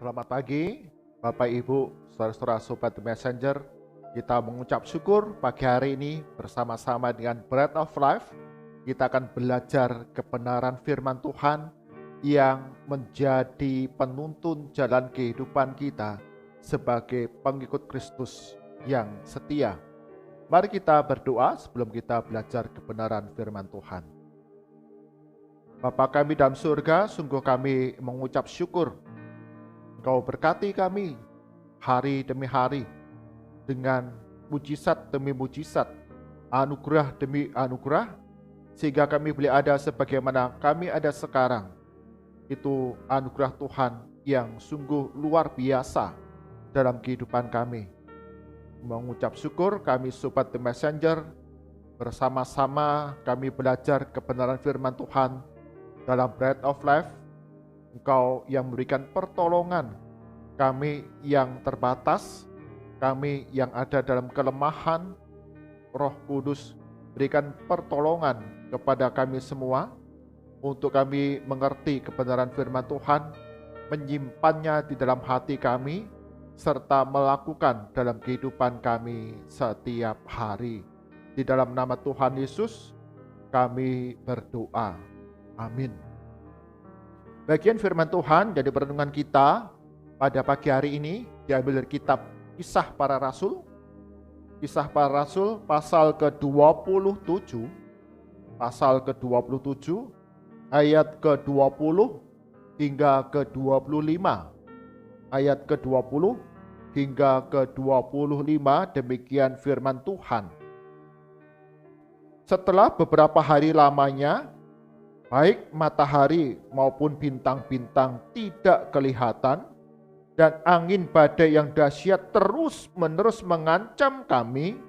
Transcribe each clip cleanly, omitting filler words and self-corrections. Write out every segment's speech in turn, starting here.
Selamat pagi, Bapak Ibu, saudara-saudara Sobat The Messenger. Kita mengucap syukur pagi hari ini bersama-sama dengan Bread of Life. Kita akan belajar kebenaran firman Tuhan yang menjadi penuntun jalan kehidupan kita sebagai pengikut Kristus yang setia. Mari kita berdoa sebelum kita belajar kebenaran firman Tuhan. Bapa kami dalam surga, sungguh kami mengucap syukur Engkau berkati kami hari demi hari dengan mujizat demi mujizat, anugerah demi anugerah, sehingga kami boleh ada sebagaimana kami ada sekarang. Itu anugerah Tuhan yang sungguh luar biasa dalam kehidupan kami. Mengucap syukur kami Sobat The Messenger, bersama-sama kami belajar kebenaran firman Tuhan dalam Bread of Life. Engkau yang memberikan pertolongan, kami yang terbatas, kami yang ada dalam kelemahan. Roh Kudus berikan pertolongan kepada kami semua untuk kami mengerti kebenaran firman Tuhan, menyimpannya di dalam hati kami, serta melakukan dalam kehidupan kami setiap hari. Di dalam nama Tuhan Yesus kami berdoa. Amin. Bagian firman Tuhan jadi perenungan kita pada pagi hari ini diambil dari kitab Kisah Para Rasul. Kisah Para Rasul pasal ke-27, ayat ke-20 hingga ke-25. Ayat ke-20 hingga ke-25 demikian firman Tuhan. Setelah beberapa hari lamanya, baik matahari maupun bintang-bintang tidak kelihatan, dan angin badai yang dahsyat terus-menerus mengancam kami.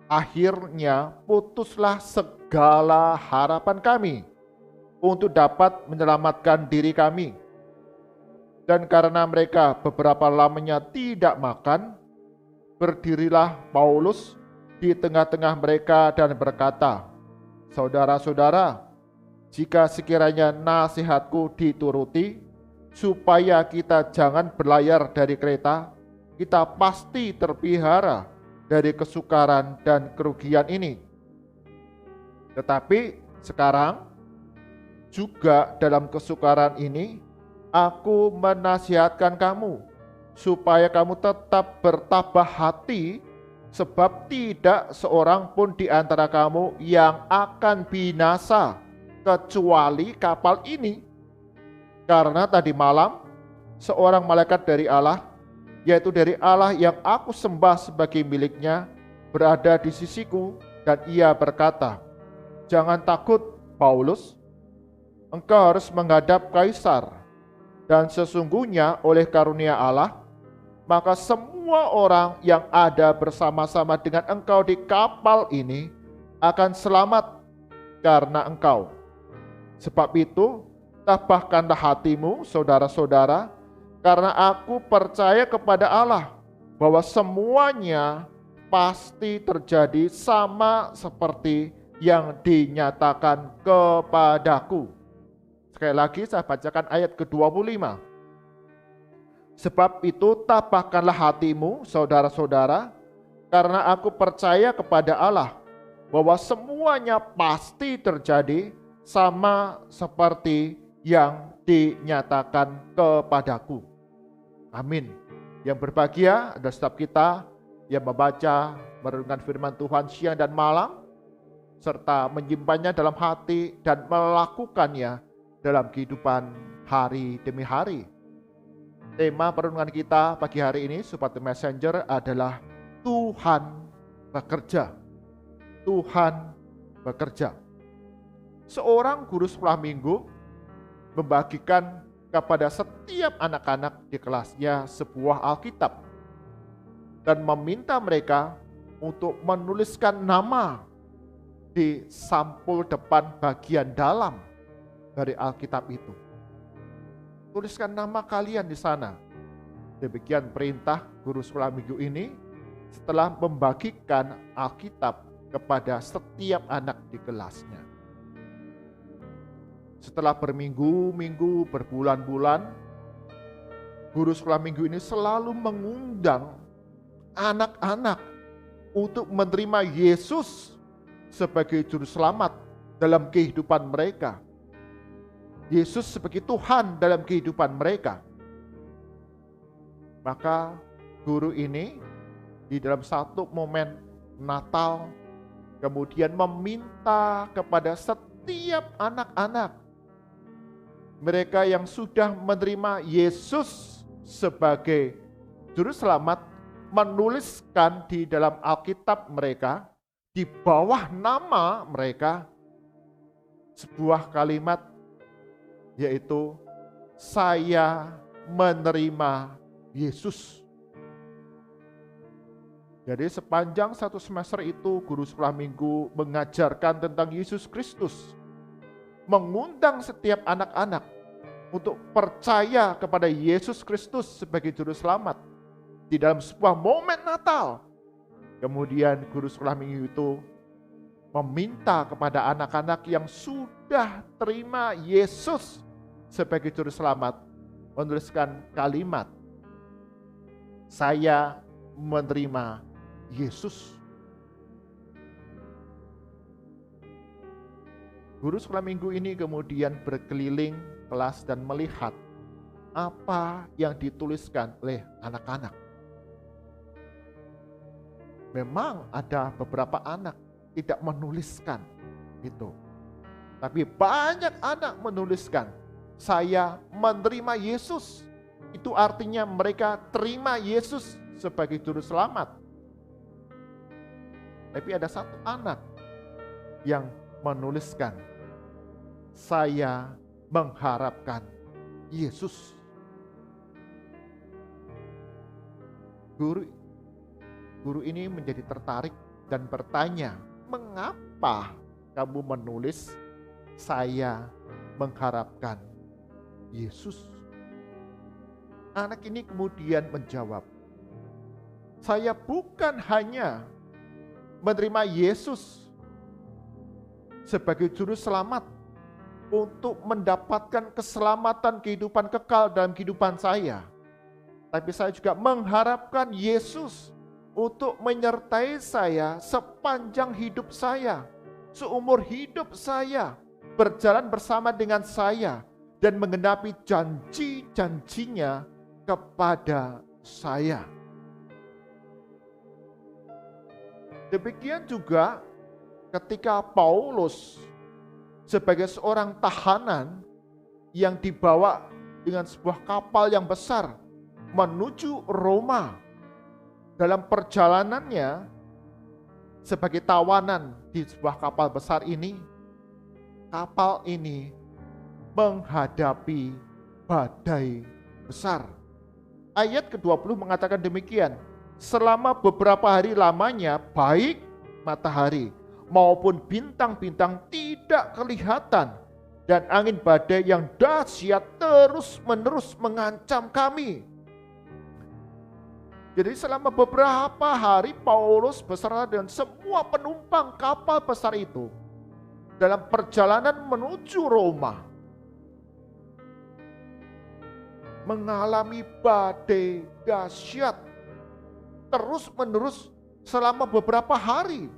Akhirnya putuslah segala harapan kami untuk dapat menyelamatkan diri kami. Dan karena mereka beberapa lamanya tidak makan, berdirilah Paulus di tengah-tengah mereka dan berkata, "Saudara-saudara, jika sekiranya nasihatku dituruti, supaya kita jangan berlayar dari kereta, kita pasti terpelihara dari kesukaran dan kerugian ini. Tetapi sekarang juga dalam kesukaran ini, aku menasihatkan kamu, supaya kamu tetap bertabah hati, sebab tidak seorang pun di antara kamu yang akan binasa, kecuali kapal ini. Karena tadi malam seorang malaikat dari Allah, yaitu dari Allah yang aku sembah sebagai miliknya, berada di sisiku, dan ia berkata, 'Jangan takut, Paulus, engkau harus menghadap Kaisar, dan sesungguhnya oleh karunia Allah, maka semua orang yang ada bersama-sama dengan engkau di kapal ini akan selamat karena engkau. Sebab itu, tabahkanlah hatimu, saudara-saudara, karena aku percaya kepada Allah bahwa semuanya pasti terjadi sama seperti yang dinyatakan kepadaku." Sekali lagi saya bacakan ayat ke-25. "Sebab itu tabahkanlah hatimu, saudara-saudara, karena aku percaya kepada Allah bahwa semuanya pasti terjadi sama seperti yang dinyatakan kepadaku." Amin. Yang berbahagia adalah setiap kita yang membaca, merenungkan firman Tuhan siang dan malam, serta menyimpannya dalam hati dan melakukannya dalam kehidupan hari demi hari. Tema perenungan kita pagi hari ini, Sobat The Messenger, adalah Tuhan bekerja. Tuhan bekerja. Seorang guru sekolah minggu membagikan kepada setiap anak-anak di kelasnya sebuah Alkitab dan meminta mereka untuk menuliskan nama di sampul depan bagian dalam dari Alkitab itu. Tuliskan nama kalian di sana. Demikian perintah guru sekolah minggu ini setelah membagikan Alkitab kepada setiap anak di kelasnya. Setelah berminggu-minggu, berbulan-bulan, guru sekolah minggu ini selalu mengundang anak-anak untuk menerima Yesus sebagai juru selamat dalam kehidupan mereka. Yesus sebagai Tuhan dalam kehidupan mereka. Maka guru ini di dalam satu momen Natal kemudian meminta kepada setiap anak-anak, mereka yang sudah menerima Yesus sebagai juru selamat, menuliskan di dalam Alkitab mereka, di bawah nama mereka, sebuah kalimat, yaitu saya menerima Yesus. Jadi sepanjang satu semester itu guru sekolah minggu mengajarkan tentang Yesus Kristus, mengundang setiap anak-anak untuk percaya kepada Yesus Kristus sebagai juru selamat di dalam sebuah momen Natal. Kemudian guru sekolah minggu itu meminta kepada anak-anak yang sudah terima Yesus sebagai juru selamat menuliskan kalimat, saya menerima Yesus. Guru sekolah minggu ini kemudian berkeliling kelas dan melihat apa yang dituliskan oleh anak-anak. Memang ada beberapa anak tidak menuliskan itu. Tapi banyak anak menuliskan, saya menerima Yesus. Itu artinya mereka terima Yesus sebagai juru selamat. Tapi ada satu anak yang menuliskan, saya mengharapkan Yesus. Guru ini menjadi tertarik dan bertanya, mengapa kamu menulis saya mengharapkan Yesus? Anak ini kemudian menjawab, saya bukan hanya menerima Yesus sebagai juru selamat untuk mendapatkan keselamatan kehidupan kekal dalam kehidupan saya, tapi saya juga mengharapkan Yesus untuk menyertai saya sepanjang hidup saya, seumur hidup saya, berjalan bersama dengan saya dan menggenapi janji-janjinya kepada saya. Demikian juga ketika Paulus sebagai seorang tahanan yang dibawa dengan sebuah kapal yang besar menuju Roma, dalam perjalanannya sebagai tawanan di sebuah kapal besar ini, kapal ini menghadapi badai besar. Ayat ke-20 mengatakan demikian, selama beberapa hari lamanya baik matahari maupun bintang-bintang tidak kelihatan, dan angin badai yang dahsyat terus-menerus mengancam kami. Jadi selama beberapa hari Paulus beserta dengan semua penumpang kapal besar itu dalam perjalanan menuju Roma mengalami badai dahsyat terus-menerus selama beberapa hari.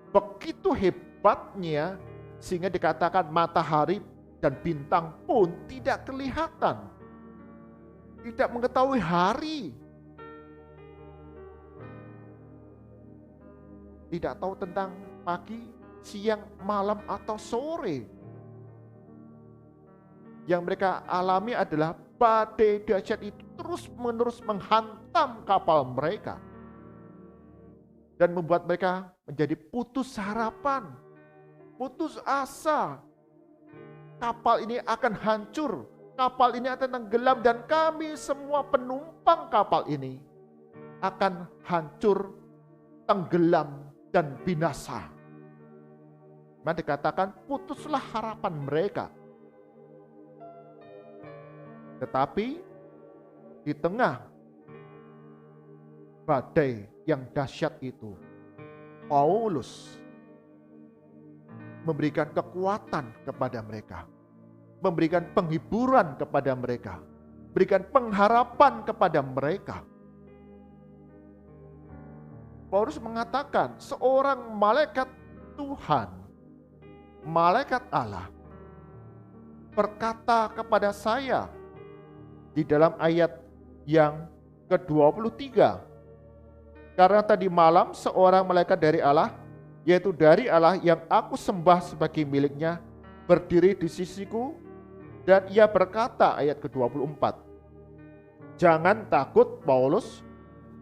Begitu hebatnya sehingga dikatakan matahari dan bintang pun tidak kelihatan, tidak mengetahui hari, tidak tahu tentang pagi, siang, malam, atau sore. Yang mereka alami adalah badai dahsyat itu terus-menerus menghantam kapal mereka dan membuat mereka menjadi putus harapan, putus asa. Kapal ini akan hancur, kapal ini akan tenggelam, dan kami semua penumpang kapal ini akan hancur, tenggelam, dan binasa. Maka dikatakan putuslah harapan mereka. Tetapi di tengah badai yang dahsyat itu, Paulus memberikan kekuatan kepada mereka, memberikan penghiburan kepada mereka, berikan pengharapan kepada mereka. Paulus mengatakan seorang malaikat Tuhan, malaikat Allah, berkata kepada saya di dalam ayat yang ke-23. Karena tadi malam seorang malaikat dari Allah, yaitu dari Allah yang aku sembah sebagai miliknya, berdiri di sisiku, dan ia berkata, ayat ke-24, jangan takut Paulus,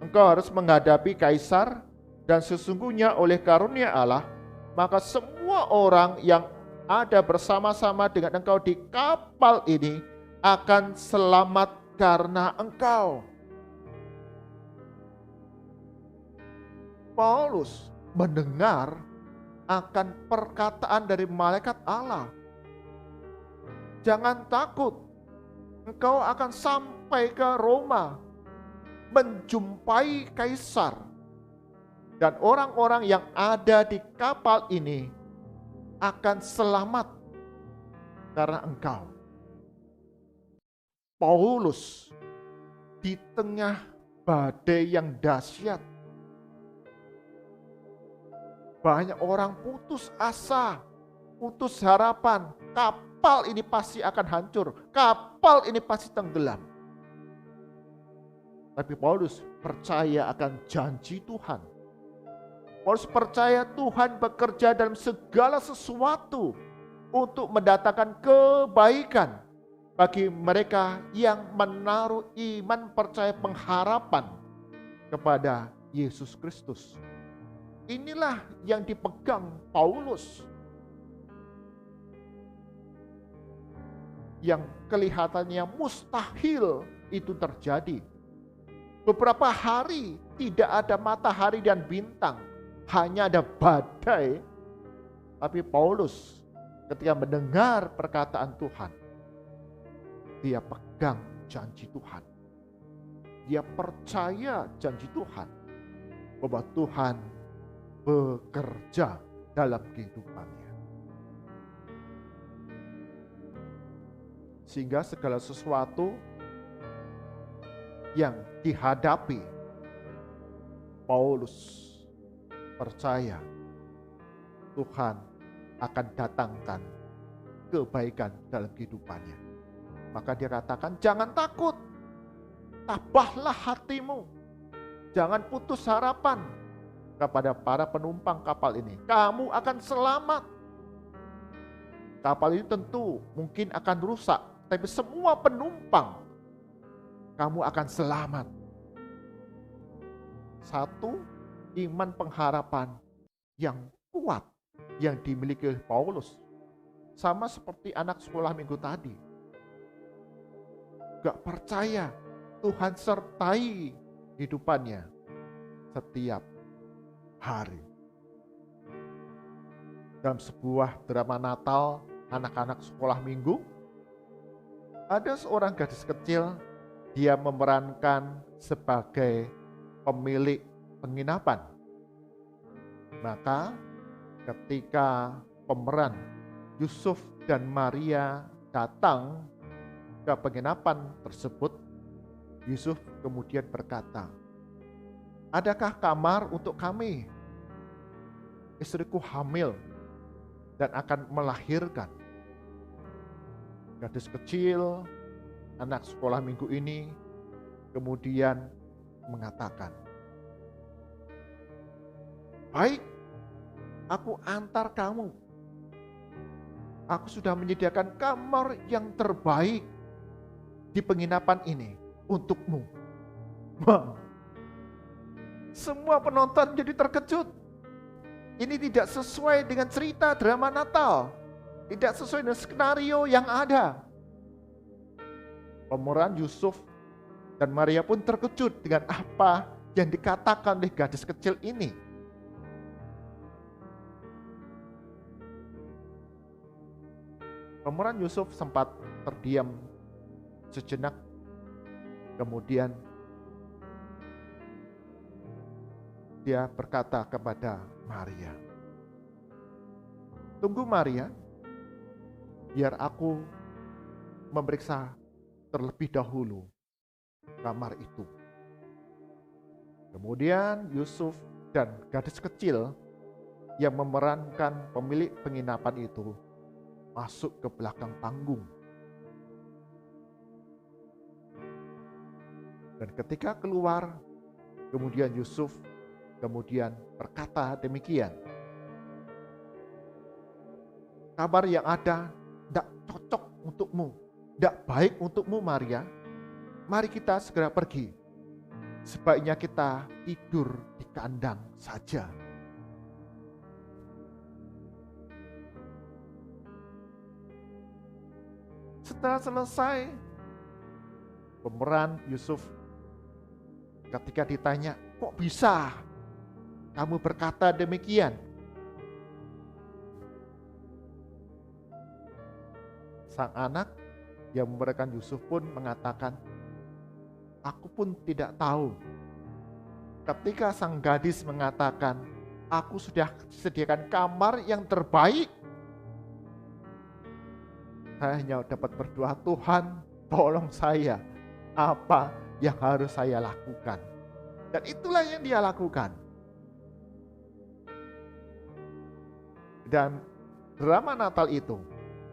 engkau harus menghadapi kaisar, dan sesungguhnya oleh karunia Allah, maka semua orang yang ada bersama-sama dengan engkau di kapal ini akan selamat karena engkau. Paulus mendengar akan perkataan dari malaikat Allah. Jangan takut, engkau akan sampai ke Roma, menjumpai kaisar, dan orang-orang yang ada di kapal ini akan selamat karena engkau. Paulus di tengah badai yang dahsyat, banyak orang putus asa, putus harapan. Kapal ini pasti akan hancur, kapal ini pasti tenggelam. Tapi Paulus percaya akan janji Tuhan. Paulus percaya Tuhan bekerja dalam segala sesuatu untuk mendatangkan kebaikan bagi mereka yang menaruh iman, percaya, pengharapan kepada Yesus Kristus. Inilah yang dipegang Paulus, yang kelihatannya mustahil itu terjadi. Beberapa hari tidak ada matahari dan bintang, hanya ada badai. Tapi Paulus ketika mendengar perkataan Tuhan, dia pegang janji Tuhan. Dia percaya janji Tuhan, bahwa Tuhan bekerja dalam kehidupannya. Sehingga segala sesuatu yang dihadapi, Paulus percaya Tuhan akan datangkan kebaikan dalam kehidupannya. Maka dia katakan, jangan takut, tabahlah hatimu, jangan putus harapan kepada para penumpang kapal ini. Kamu akan selamat. Kapal ini tentu mungkin akan rusak, tapi semua penumpang kamu akan selamat. Satu, iman pengharapan yang kuat yang dimiliki Paulus. Sama seperti anak sekolah minggu tadi. Gak percaya Tuhan sertai hidupannya setiap hari. Dalam sebuah drama Natal anak-anak sekolah minggu, ada seorang gadis kecil, dia memerankan sebagai pemilik penginapan. Maka ketika pemeran Yusuf dan Maria datang ke penginapan tersebut, Yusuf kemudian berkata, adakah kamar untuk kami? Istriku hamil dan akan melahirkan. Gadis kecil, anak sekolah minggu ini kemudian mengatakan, baik, aku antar kamu. Aku sudah menyediakan kamar yang terbaik di penginapan ini untukmu. Wow. Semua penonton jadi terkejut. Ini tidak sesuai dengan cerita drama Natal. Tidak sesuai dengan skenario yang ada. Pemeran Yusuf dan Maria pun terkejut dengan apa yang dikatakan oleh gadis kecil ini. Pemeran Yusuf sempat terdiam sejenak, kemudian dia berkata kepada Maria, tunggu Maria, biar aku memeriksa terlebih dahulu kamar itu. Kemudian Yusuf dan gadis kecil yang memerankan pemilik penginapan itu masuk ke belakang panggung. Dan ketika keluar, kemudian Yusuf kemudian berkata demikian, kabar yang ada tidak cocok untukmu, tidak baik untukmu Maria. Mari kita segera pergi. Sebaiknya kita tidur di kandang saja. Setelah selesai, pemeran Yusuf ketika ditanya, kok bisa kamu berkata demikian? Sang anak yang memerankan Yusuf pun mengatakan, aku pun tidak tahu. Ketika sang gadis mengatakan, aku sudah sediakan kamar yang terbaik, saya hanya dapat berdoa, Tuhan tolong saya, apa yang harus saya lakukan? Dan itulah yang dia lakukan. Dan drama Natal itu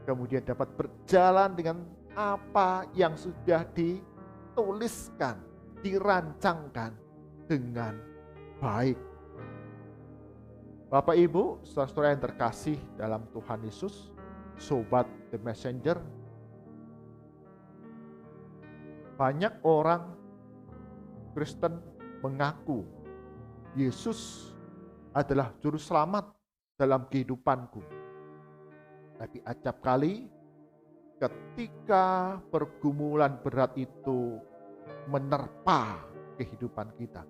kemudian dapat berjalan dengan apa yang sudah dituliskan, dirancangkan dengan baik. Bapak Ibu, saudara-saudara yang terkasih dalam Tuhan Yesus, Sobat The Messenger, banyak orang Kristen mengaku Yesus adalah juru selamat dalam kehidupanku. Tapi acap kali ketika pergumulan berat itu menerpa kehidupan kita,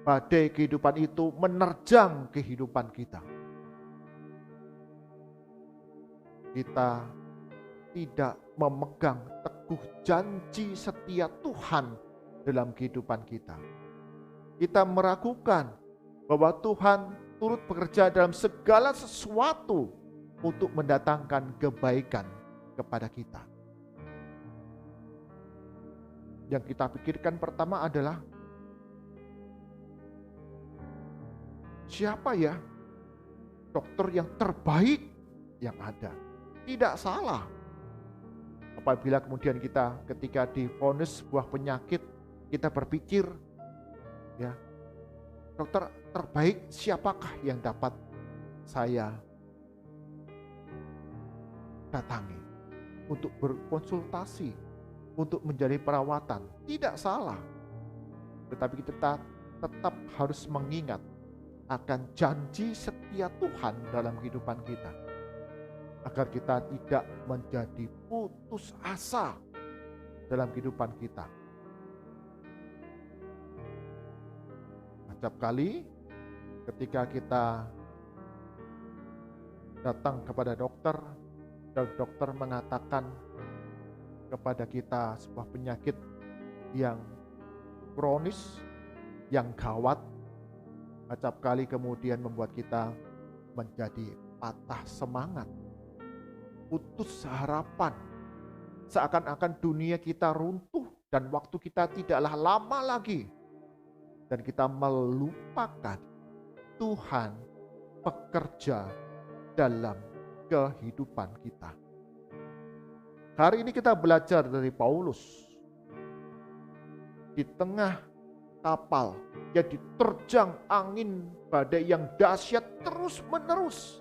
badai kehidupan itu menerjang kehidupan kita, kita tidak memegang teguh janji setia Tuhan dalam kehidupan kita. Kita meragukan bahwa Tuhan turut bekerja dalam segala sesuatu untuk mendatangkan kebaikan kepada kita. Yang kita pikirkan pertama adalah, siapa ya dokter yang terbaik yang ada? Tidak salah. Apabila kemudian kita ketika divonis sebuah penyakit, kita berpikir, ya, dokter terbaik siapakah yang dapat saya datangi untuk berkonsultasi, untuk menjadi perawatan? Tidak salah. Tetapi kita tetap harus mengingat akan janji setia Tuhan dalam kehidupan kita, agar kita tidak menjadi putus asa dalam kehidupan kita. Acap kali ketika kita datang kepada dokter dan dokter mengatakan kepada kita sebuah penyakit yang kronis, yang gawat, acap kali kemudian membuat kita menjadi patah semangat, putus harapan, seakan-akan dunia kita runtuh dan waktu kita tidaklah lama lagi, dan kita melupakan Tuhan bekerja dalam kehidupan kita. Hari ini kita belajar dari Paulus. Di tengah kapal yang diterjang angin badai yang dahsyat terus menerus,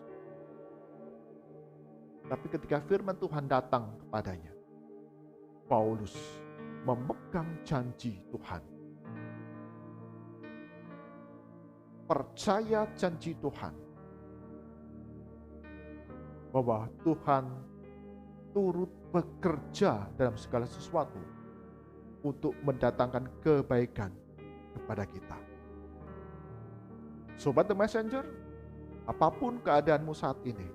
tapi ketika firman Tuhan datang kepadanya, Paulus memegang janji Tuhan. Percaya janji Tuhan, bahwa Tuhan turut bekerja dalam segala sesuatu untuk mendatangkan kebaikan kepada kita. Sobat The Messenger, apapun keadaanmu saat ini,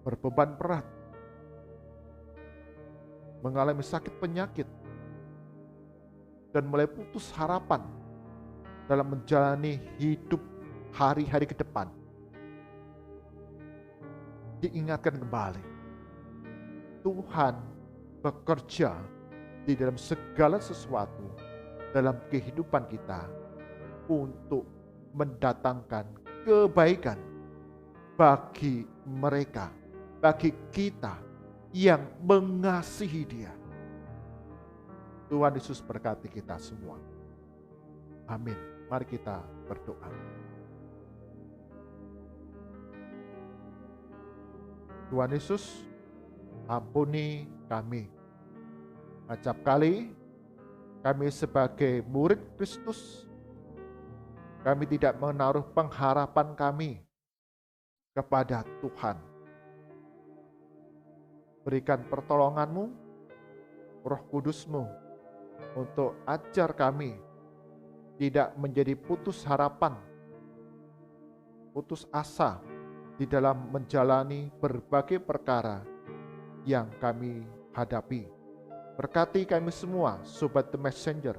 berbeban berat, mengalami sakit penyakit, dan mulai putus harapan dalam menjalani hidup hari-hari ke depan, diingatkan kembali, Tuhan bekerja di dalam segala sesuatu dalam kehidupan kita untuk mendatangkan kebaikan bagi mereka, bagi kita yang mengasihi Dia. Tuhan Yesus berkati kita semua. Amin. Mari kita berdoa. Tuhan Yesus, ampuni kami. Acap kali kami sebagai murid Kristus, kami tidak menaruh pengharapan kami kepada Tuhan. Berikan pertolongan-Mu, Roh Kudus-Mu, untuk ajar kami tidak menjadi putus harapan, putus asa di dalam menjalani berbagai perkara yang kami hadapi. Berkati kami semua, Sobat The Messenger,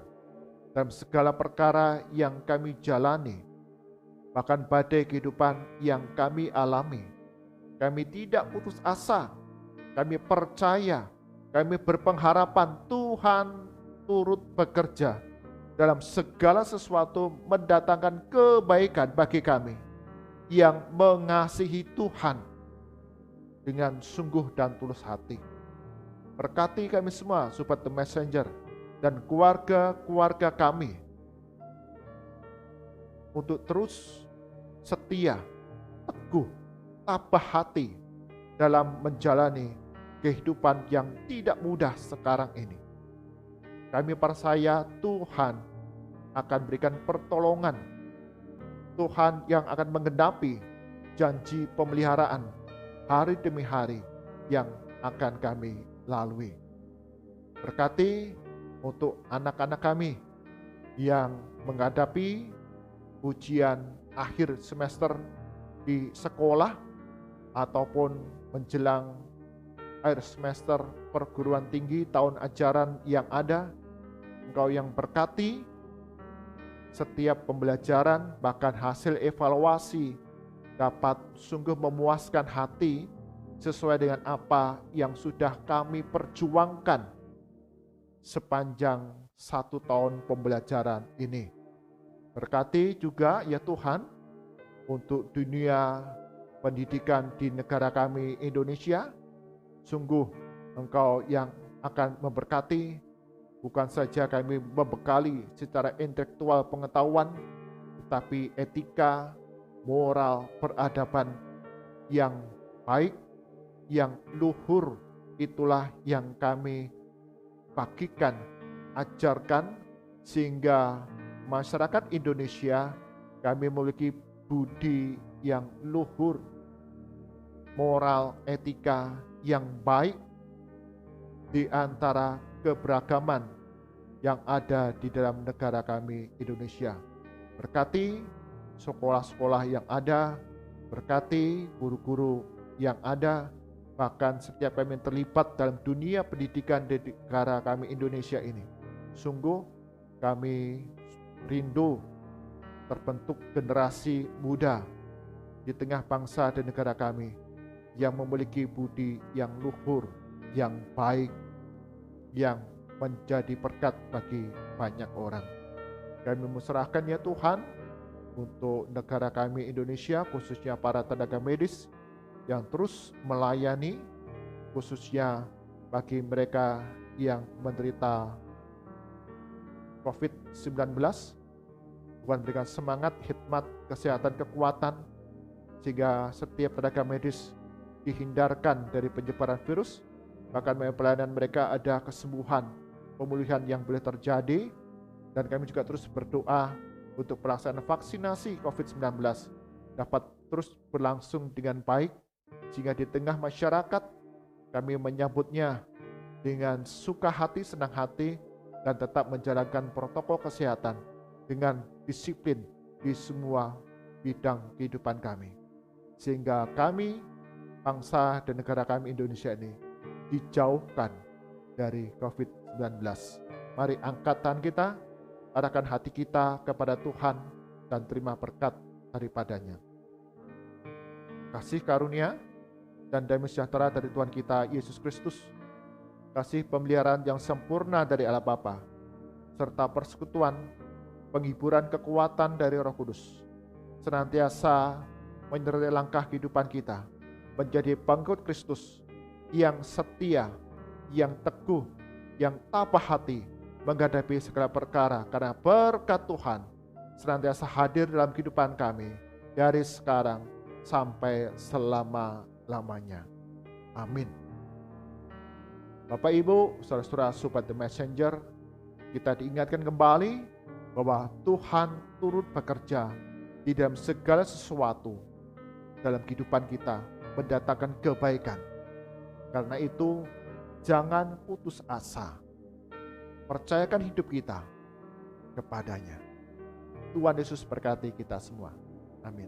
dalam segala perkara yang kami jalani, bahkan badai kehidupan yang kami alami. Kami tidak putus asa, kami percaya, kami berpengharapan Tuhan turut bekerja dalam segala sesuatu mendatangkan kebaikan bagi kami yang mengasihi Tuhan dengan sungguh dan tulus hati. Berkati kami semua, Sobat The Messenger, dan keluarga-keluarga kami untuk terus setia, teguh, tabah hati dalam menjalani kehidupan yang tidak mudah sekarang ini. Kami percaya Tuhan akan berikan pertolongan, Tuhan yang akan menggenapi janji pemeliharaan hari demi hari yang akan kami lalui. Berkati untuk anak-anak kami yang menghadapi ujian akhir semester di sekolah ataupun menjelang akhir semester perguruan tinggi tahun ajaran yang ada. Engkau yang berkati setiap pembelajaran, bahkan hasil evaluasi dapat sungguh memuaskan hati sesuai dengan apa yang sudah kami perjuangkan sepanjang 1 tahun pembelajaran ini. Berkati juga ya Tuhan untuk dunia pendidikan di negara kami Indonesia. Sungguh Engkau yang akan memberkati, bukan saja kami membekali secara intelektual pengetahuan, tetapi etika, moral, peradaban yang baik, yang luhur, itulah yang kami bagikan, ajarkan, sehingga masyarakat Indonesia kami memiliki budi yang luhur, moral, etika yang baik di antara keberagaman yang ada di dalam negara kami Indonesia. Berkati sekolah-sekolah yang ada, berkati guru-guru yang ada, bahkan setiap kami yang terlibat dalam dunia pendidikan di negara kami Indonesia ini. Sungguh kami rindu terbentuk generasi muda di tengah bangsa dan negara kami yang memiliki budi yang luhur, yang baik, yang menjadi berkat bagi banyak orang. Kami menyerahkan ya Tuhan untuk negara kami Indonesia, khususnya para tenaga medis yang terus melayani, khususnya bagi mereka yang menderita COVID-19. Tuhan berikan semangat, hikmat, kesehatan, kekuatan, sehingga setiap tenaga medis dihindarkan dari penyebaran virus, bahkan pelayanan mereka ada kesembuhan, pemulihan yang boleh terjadi. Dan kami juga terus berdoa untuk pelaksanaan vaksinasi COVID-19 dapat terus berlangsung dengan baik, sehingga di tengah masyarakat kami menyambutnya dengan suka hati, senang hati, dan tetap menjalankan protokol kesehatan dengan disiplin di semua bidang kehidupan kami, sehingga kami, bangsa dan negara kami Indonesia ini dijauhkan dari COVID-19. Mari angkat tangan kita, arahkan hati kita kepada Tuhan, dan terima berkat daripadanya. Kasih karunia dan damai sejahtera dari Tuhan kita Yesus Kristus, kasih pemeliharaan yang sempurna dari Allah Bapa, serta persekutuan, penghiburan kekuatan dari Roh Kudus, senantiasa menyertai langkah kehidupan kita, menjadi pengikut Kristus yang setia, yang teguh, yang tabah hati, menghadapi segala perkara, karena berkat Tuhan senantiasa hadir dalam kehidupan kami, dari sekarang sampai selama-lamanya. Amin. Bapak Ibu, saudara-saudara Sobat The Messenger, kita diingatkan kembali bahwa Tuhan turut bekerja di dalam segala sesuatu dalam kehidupan kita, mendatangkan kebaikan. Karena itu, jangan putus asa. Percayakan hidup kita kepadanya. Tuhan Yesus berkati kita semua. Amin.